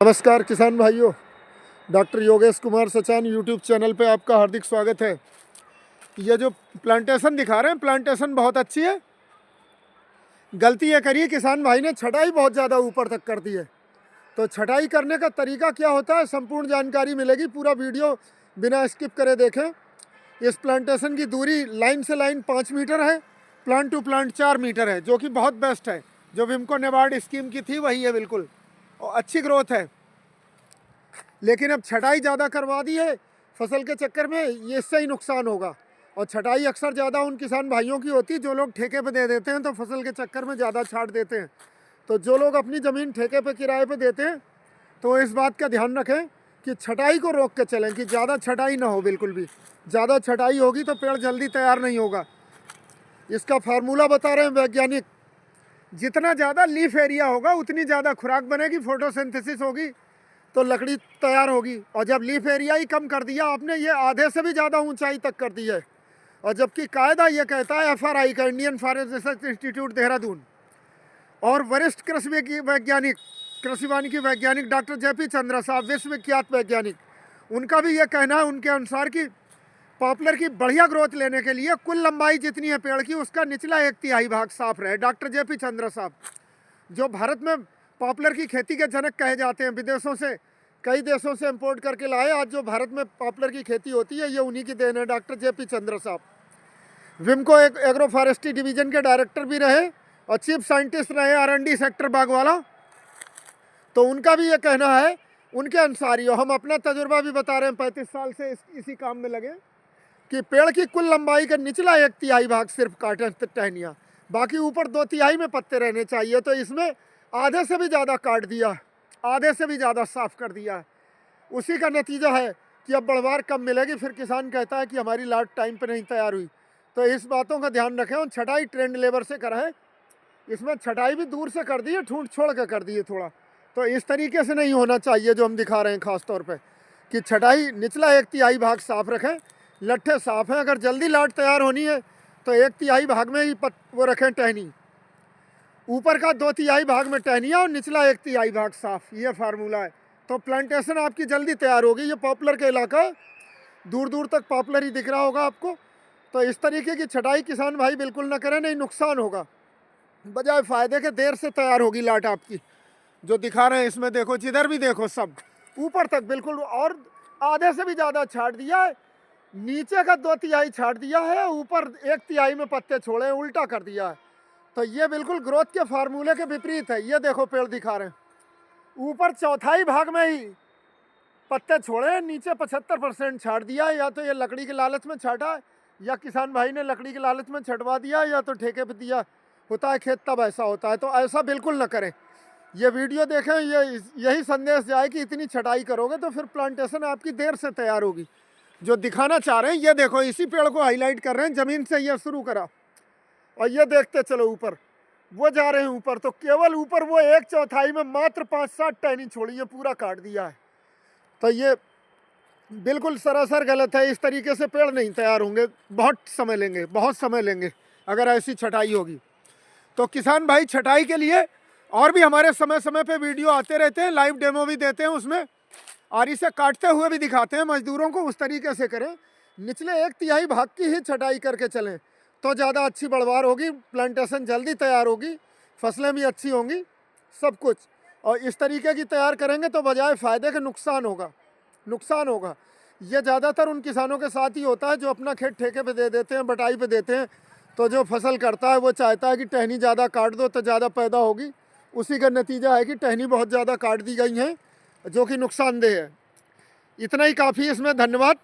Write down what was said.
नमस्कार किसान भाइयों, doctor Yogesh Kumar Sachan YouTube channel पे आपका हार्दिक स्वागत है। ये जो प्लांटेशन दिखा रहे हैं, प्लांटेशन बहुत अच्छी है। गलती ये करी किसान भाई ने, छटाई बहुत ज़्यादा ऊपर तक कर दी है। तो छटाई करने का तरीका क्या होता है, संपूर्ण जानकारी मिलेगी। पूरा वीडियो बिना स्किप करे देखें। इस प्लांटेशन की दूरी लाइन से लाइन 5 मीटर है, प्लांट टू प्लांट 4 मीटर है, जो कि बहुत बेस्ट है। जो विमको नेबार्ड स्कीम की थी वही है बिल्कुल, और अच्छी ग्रोथ है। लेकिन अब छटाई ज़्यादा करवा दी है फसल के चक्कर में, ये इससे ही नुकसान होगा। और छटाई अक्सर ज़्यादा उन किसान भाइयों की होती है जो लोग ठेके पे दे देते हैं, तो फसल के चक्कर में ज़्यादा छाट देते हैं। तो जो लोग अपनी ज़मीन ठेके पे किराए पे देते हैं, तो इस बात का ध्यान रखें कि छटाई को रोक के चलें, कि ज़्यादा छटाई ना हो। बिल्कुल भी ज़्यादा छटाई होगी तो पेड़ जल्दी तैयार नहीं होगा। इसका फार्मूला बता रहे हैं वैज्ञानिक, जितना ज़्यादा लीफ एरिया होगा उतनी ज़्यादा खुराक बनेगी, फोटोसिंथेसिस होगी, तो लकड़ी तैयार होगी। और जब लीफ एरिया ही कम कर दिया आपने, ये आधे से भी ज़्यादा ऊंचाई तक कर दी है। और जबकि कायदा ये कहता है FRI का, Indian forest research institute Dehradun, और वरिष्ठ कृषि वैज्ञानिक, कृषि वानिकी वैज्ञानिक डॉक्टर JP चंद्रा साहब, विश्वविख्यात वैज्ञानिक, उनका भी ये कहना है उनके अनुसार कि पॉपुलर की बढ़िया ग्रोथ लेने के लिए कुल लंबाई जितनी है पेड़ की, उसका निचला 1/3 भाग साफ रहे। डॉक्टर JP चंद्रा साहब, जो भारत में पॉपुलर की खेती के जनक कहे जाते हैं, विदेशों से, कई देशों से इंपोर्ट करके लाए। आज जो भारत में पॉपुलर की खेती होती है, ये उन्हीं की देन है, डॉक्टर JP चंद्रा साहब। विमको एग्रो फॉरेस्ट्री डिवीजन के डायरेक्टर भी रहे और चीफ साइंटिस्ट रहे R&D सेक्टर बागवाला। तो उनका भी ये कहना है, उनके अनुसार ही, हम अपना तजुर्बा भी बता रहे हैं, 35 साल से इसी काम में लगे, कि पेड़ की कुल लंबाई का निचला 1/3 भाग सिर्फ काटें टहनियाँ, बाकी ऊपर 2/3 में पत्ते रहने चाहिए। तो इसमें आधे से भी ज़्यादा काट दिया, आधे से भी ज़्यादा साफ कर दिया। उसी का नतीजा है कि अब बढ़वार कम मिलेगी। फिर किसान कहता है कि हमारी लाट टाइम पे नहीं तैयार हुई। तो इस बातों का ध्यान रखें। और छटाई ट्रेंड लेबर से कराएं। इसमें छटाई भी दूर से कर दी है, ठूंठ छोड़ के कर दी है थोड़ा। तो इस तरीके से नहीं होना चाहिए जो हम दिखा रहे हैं ख़ास तौर पर, कि छटाई निचला 1/3 भाग साफ रखें, लट्ठे साफ हैं। अगर जल्दी लाट तैयार होनी है तो 1/3 भाग में ही वो रखें टहनी, ऊपर का 2/3 भाग में टहनिया और निचला 1/3 भाग साफ। ये फार्मूला है। तो प्लांटेशन आपकी जल्दी तैयार होगी। ये पॉपुलर का इलाका है, दूर दूर तक पॉपुलर ही दिख रहा होगा आपको। तो इस तरीके की छटाई किसान भाई बिल्कुल ना करें, नहीं नुकसान होगा, बजाय फ़ायदे के देर से तैयार होगी लाट आपकी। जो दिखा रहे हैं इसमें देखो, जिधर भी देखो सब ऊपर तक बिल्कुल, और आधे से भी ज़्यादा छाट दिया है। नीचे का 2/3 छाट दिया है, ऊपर 1/3 में पत्ते छोड़े, उल्टा कर दिया है। तो ये बिल्कुल ग्रोथ के फार्मूले के विपरीत है। ये देखो पेड़ दिखा रहे हैं, ऊपर 1/4 भाग में ही पत्ते छोड़े, नीचे 75% छाट दिया है। या तो ये लकड़ी के लालच में छाटा, या किसान भाई ने लकड़ी के लालच में छटवा दिया, या तो ठेके पे दिया होता है खेत, तब ऐसा होता है। तो ऐसा बिल्कुल ना करें। ये वीडियो देखें, यही संदेश जाए कि इतनी छटाई करोगे तो फिर प्लांटेशन आपकी देर से तैयार होगी। जो दिखाना चाह रहे हैं, ये देखो, इसी पेड़ को हाईलाइट कर रहे हैं। ज़मीन से ये शुरू करा और ये देखते चलो ऊपर, वो जा रहे हैं ऊपर। तो केवल ऊपर वो 1/4 में मात्र 5-7 टहनी छोड़ी है, पूरा काट दिया है। तो ये बिल्कुल सरासर गलत है। इस तरीके से पेड़ नहीं तैयार होंगे, बहुत समय लेंगे, बहुत समय लेंगे अगर ऐसी छटाई होगी। तो किसान भाई, छटाई के लिए और भी हमारे समय समय पे वीडियो आते रहते हैं, लाइव डेमो भी देते हैं, उसमें आरी से काटते हुए भी दिखाते हैं मजदूरों को। उस तरीके से करें, निचले 1/3 भाग की ही छटाई करके चलें, तो ज़्यादा अच्छी बढ़वार होगी, प्लांटेशन जल्दी तैयार होगी, फसलें भी अच्छी होंगी, सब कुछ। और इस तरीके की तैयार करेंगे तो बजाय फ़ायदे के नुकसान होगा, नुकसान होगा। ये ज़्यादातर उन किसानों के साथ ही होता है जो अपना खेत ठेके पे दे देते हैं, बटाई पे देते हैं। तो जो फसल करता है वो चाहता है कि टहनी ज़्यादा काट दो तो ज़्यादा पैदा होगी। उसी का नतीजा है कि टहनी बहुत ज़्यादा काट दी गई हैं, जो कि नुकसानदेह है। इतना ही काफ़ी, इसमें धन्यवाद।